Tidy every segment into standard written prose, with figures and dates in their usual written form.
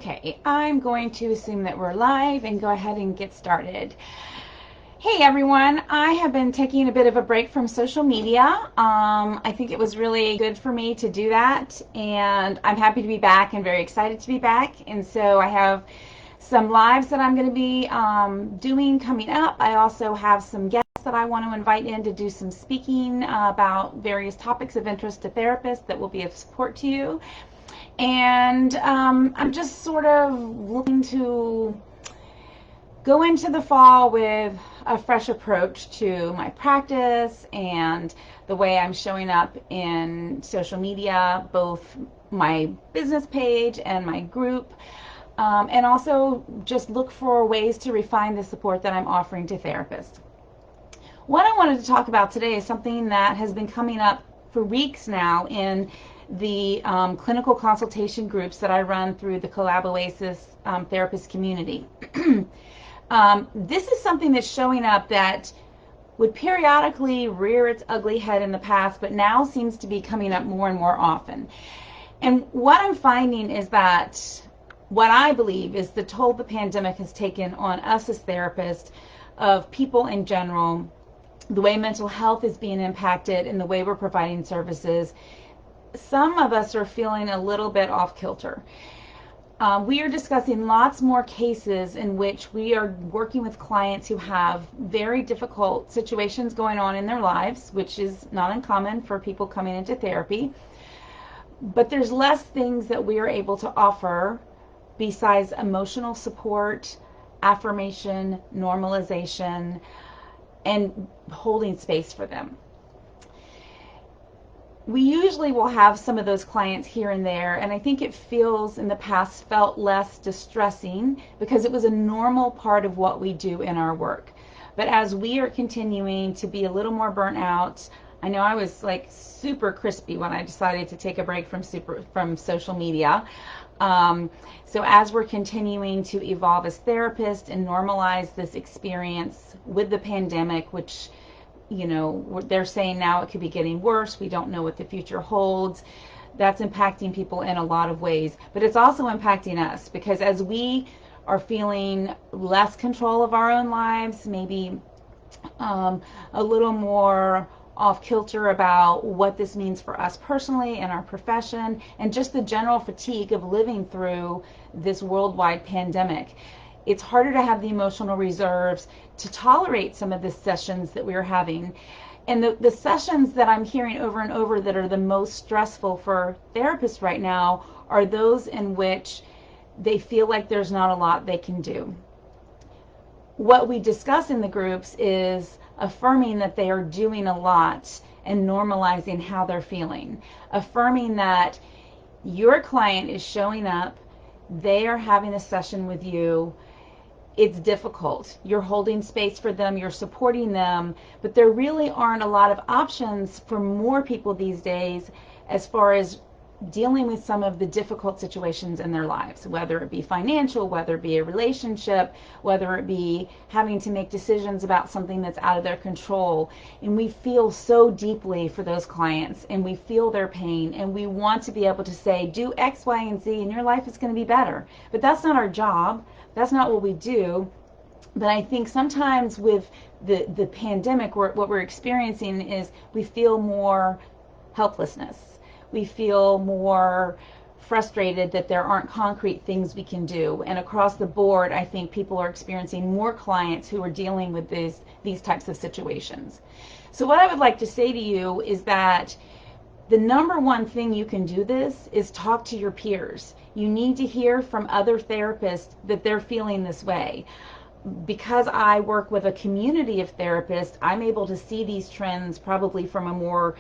Okay, I'm going to assume that we're live and go ahead and get started. Hey everyone, I have been taking a bit of a break from social media. I think it was really good for me to do that, and I'm happy to be back and very excited to be back. And so I have some lives that I'm going to be doing coming up. I also have some guests that I want to invite in to do some speaking about various topics of interest to therapists that will be of support to you. And I'm just sort of looking to go into the fall with a fresh approach to my practice and the way I'm showing up in social media, both my business page and my group, and also just look for ways to refine the support that I'm offering to therapists. What I wanted to talk about today is something that has been coming up for weeks now in the clinical consultation groups that I run through the Collab Oasis therapist community. This is something that's showing up that would periodically rear its ugly head in the past, but now seems to be coming up more and more often. And what I'm finding is that what I believe is the toll the pandemic has taken on us as therapists, of people in general, the way mental health is being impacted and the way we're providing services. Some of us are feeling a little bit off kilter. We are discussing lots more cases in which we are working with clients who have very difficult situations going on in their lives, which is not uncommon for people coming into therapy. But there's less things that we are able to offer besides emotional support, affirmation, normalization, and holding space for them. We usually will have some of those clients here and there, and I think it feels in the past felt less distressing because it was a normal part of what we do in our work. But as we are continuing to be a little more burnt out, I know I was like super crispy when I decided to take a break from social media. So as we're continuing to evolve as therapists and normalize this experience with the pandemic, which they're saying now it could be getting worse. We don't know what the future holds. That's impacting people in a lot of ways. But it's also impacting us because as we are feeling less control of our own lives, maybe a little more off kilter about what this means for us personally and our profession, and just the general fatigue of living through this worldwide pandemic. It's harder to have the emotional reserves to tolerate some of the sessions that we are having. And the sessions that I'm hearing over and over that are the most stressful for therapists right now are those in which they feel like there's not a lot they can do. What we discuss in the groups is affirming that they are doing a lot and normalizing how they're feeling. Affirming that your client is showing up, they are having a session with you. It's difficult. You're holding space for them, you're supporting them, but there really aren't a lot of options for more people these days as far as dealing with some of the difficult situations in their lives, whether it be financial, whether it be a relationship, whether it be having to make decisions about something that's out of their control. And we feel so deeply for those clients, and we feel their pain, and we want to be able to say, do X, Y, and Z, and your life is going to be better. But that's not our job. That's not what we do. But I think sometimes with the pandemic, what we're experiencing is we feel more helplessness. We feel more frustrated that there aren't concrete things we can do. And across the board, I think people are experiencing more clients who are dealing with these types of situations. So what I would like to say to you is that the number one thing you can do this is talk to your peers. You need to hear from other therapists that they're feeling this way. Because I work with a community of therapists, I'm able to see these trends probably from a more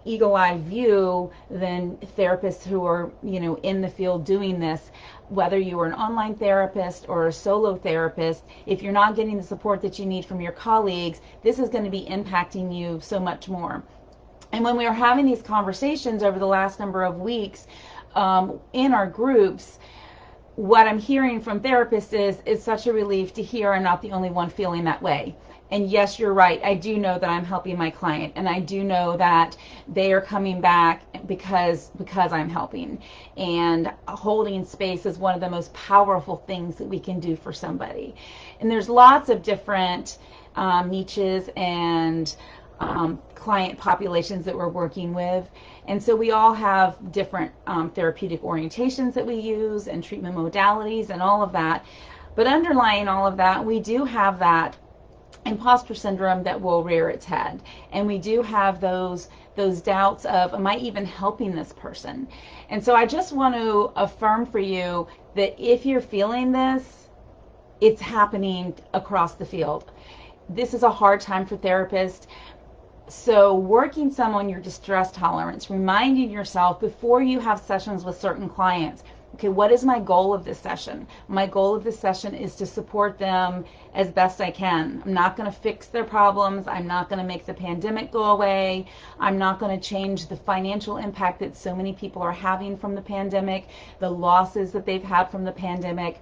eagle-eyed view than therapists who are, in the field doing this. Whether you are an online therapist or a solo therapist, if you're not getting the support that you need from your colleagues, this is going to be impacting you so much more. And when we were having these conversations over the last number of weeks in our groups, what I'm hearing from therapists is it's such a relief to hear I'm not the only one feeling that way. And yes, you're right. I do know that I'm helping my client, and I do know that they are coming back because I'm helping. And holding space is one of the most powerful things that we can do for somebody. And there's lots of different niches and client populations that we're working with. And so we all have different therapeutic orientations that we use and treatment modalities and all of that. But underlying all of that, we do have that imposter syndrome that will rear its head. And we do have those doubts of, am I even helping this person? And so I just want to affirm for you that if you're feeling this, it's happening across the field. This is a hard time for therapists. So working some on your distress tolerance, reminding yourself before you have sessions with certain clients, okay, what is my goal of this session? My goal of this session is to support them as best I can. I'm not going to fix their problems. I'm not going to make the pandemic go away. I'm not going to change the financial impact that so many people are having from the pandemic, the losses that they've had from the pandemic,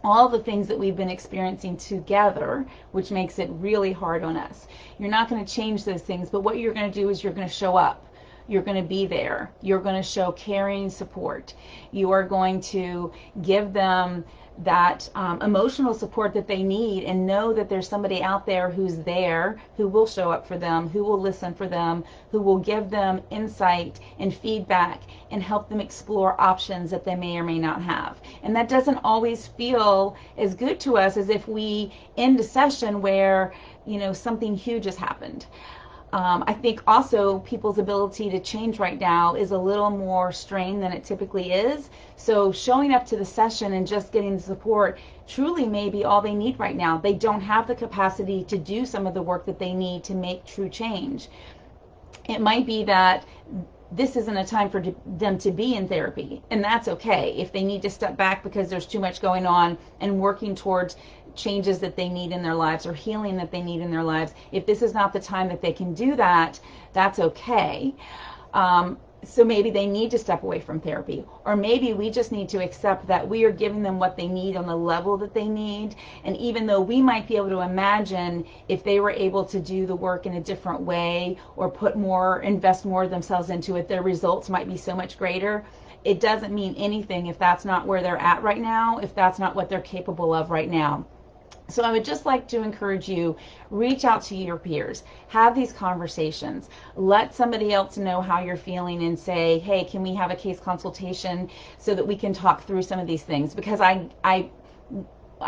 all the things that we've been experiencing together, which makes it really hard on us. You're not going to change those things, but what you're going to do is you're going to show up. You're going to be there. You're going to show caring support. You are going to give them that emotional support that they need, and know that there's somebody out there who's there, who will show up for them, who will listen for them, who will give them insight and feedback and help them explore options that they may or may not have. And that doesn't always feel as good to us as if we end a session where, you know, something huge has happened. I think also people's ability to change right now is a little more strained than it typically is. So showing up to the session and just getting the support truly may be all they need right now. They don't have the capacity to do some of the work that they need to make true change. It might be that this isn't a time for them to be in therapy, and that's okay. If they need to step back because there's too much going on and working towards changes that they need in their lives or healing that they need in their lives, if this is not the time that they can do that, that's okay. So maybe they need to step away from therapy, or maybe we just need to accept that we are giving them what they need on the level that they need. And even though we might be able to imagine if they were able to do the work in a different way or put more, invest more of themselves into it, their results might be so much greater. It doesn't mean anything if that's not where they're at right now, if that's not what they're capable of right now. So I would just like to encourage you, reach out to your peers, have these conversations, let somebody else know how you're feeling and say, hey, can we have a case consultation so that we can talk through some of these things? Because I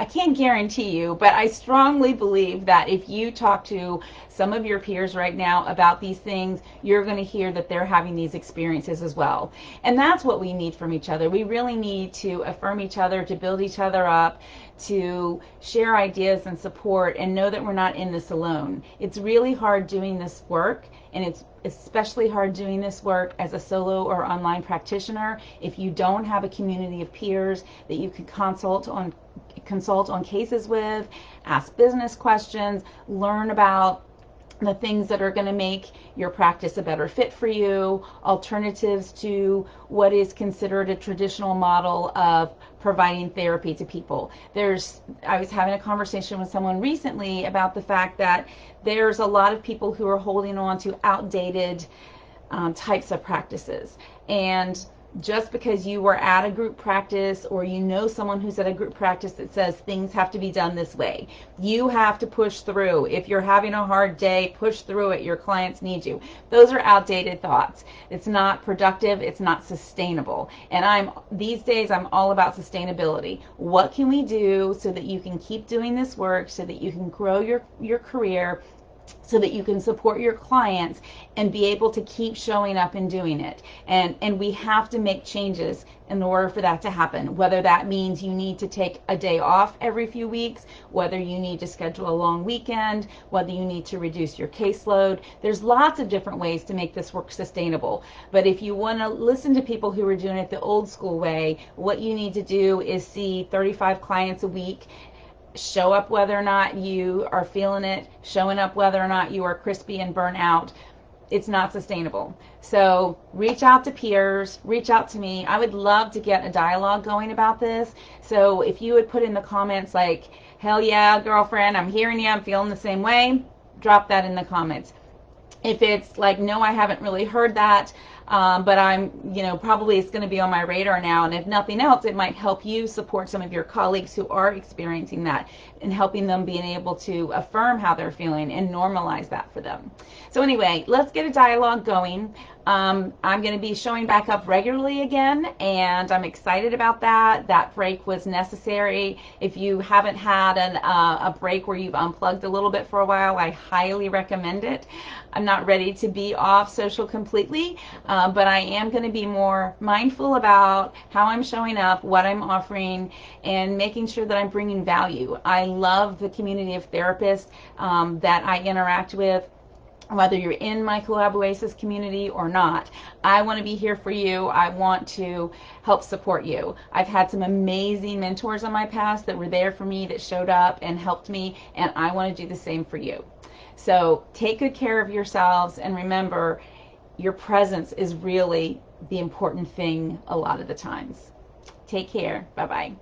can't guarantee you, but I strongly believe that if you talk to some of your peers right now about these things, you're going to hear that they're having these experiences as well. And that's what we need from each other. We really need to affirm each other, to build each other up, to share ideas and support, and know that we're not in this alone. It's really hard doing this work, and it's especially hard doing this work as a solo or online practitioner if you don't have a community of peers that you can consult on cases with, ask business questions, learn about the things that are going to make your practice a better fit for you, alternatives to what is considered a traditional model of providing therapy to people. I was having a conversation with someone recently about the fact that there's a lot of people who are holding on to outdated types of practices. And just because you were at a group practice, or you know someone who's at a group practice that says things have to be done this way, you have to push through. If you're having a hard day, push through it. Your clients need you. Those are outdated thoughts. It's not productive. It's not sustainable. And these days I'm all about sustainability. What can we do so that you can keep doing this work, so that you can grow your career, so that you can support your clients and be able to keep showing up and doing it. And we have to make changes in order for that to happen, whether that means you need to take a day off every few weeks, whether you need to schedule a long weekend, whether you need to reduce your caseload. There's lots of different ways to make this work sustainable. But if you want to listen to people who are doing it the old school way, what you need to do is see 35 clients a week, show up whether or not you are feeling it, showing up whether or not you are crispy and burnt out. It's not sustainable. So reach out to peers, reach out to me. I would love to get a dialogue going about this. So if you would put in the comments like, hell yeah, girlfriend, I'm hearing you, I'm feeling the same way, drop that in the comments. If it's like, no, I haven't really heard that, but I'm, probably it's going to be on my radar now. And if nothing else, it might help you support some of your colleagues who are experiencing that and helping them being able to affirm how they're feeling and normalize that for them. So anyway, let's get a dialogue going. I'm going to be showing back up regularly again, and I'm excited about that. That break was necessary. If you haven't had a break where you've unplugged a little bit for a while, I highly recommend it. I'm not ready to be off social completely, but I am going to be more mindful about how I'm showing up, what I'm offering, and making sure that I'm bringing value. I love the community of therapists that I interact with. Whether you're in my Collaborations community or not, I want to be here for you. I want to help support you. I've had some amazing mentors in my past that were there for me, that showed up and helped me, and I want to do the same for you. So take good care of yourselves, and remember, your presence is really the important thing a lot of the times. Take care. Bye-bye.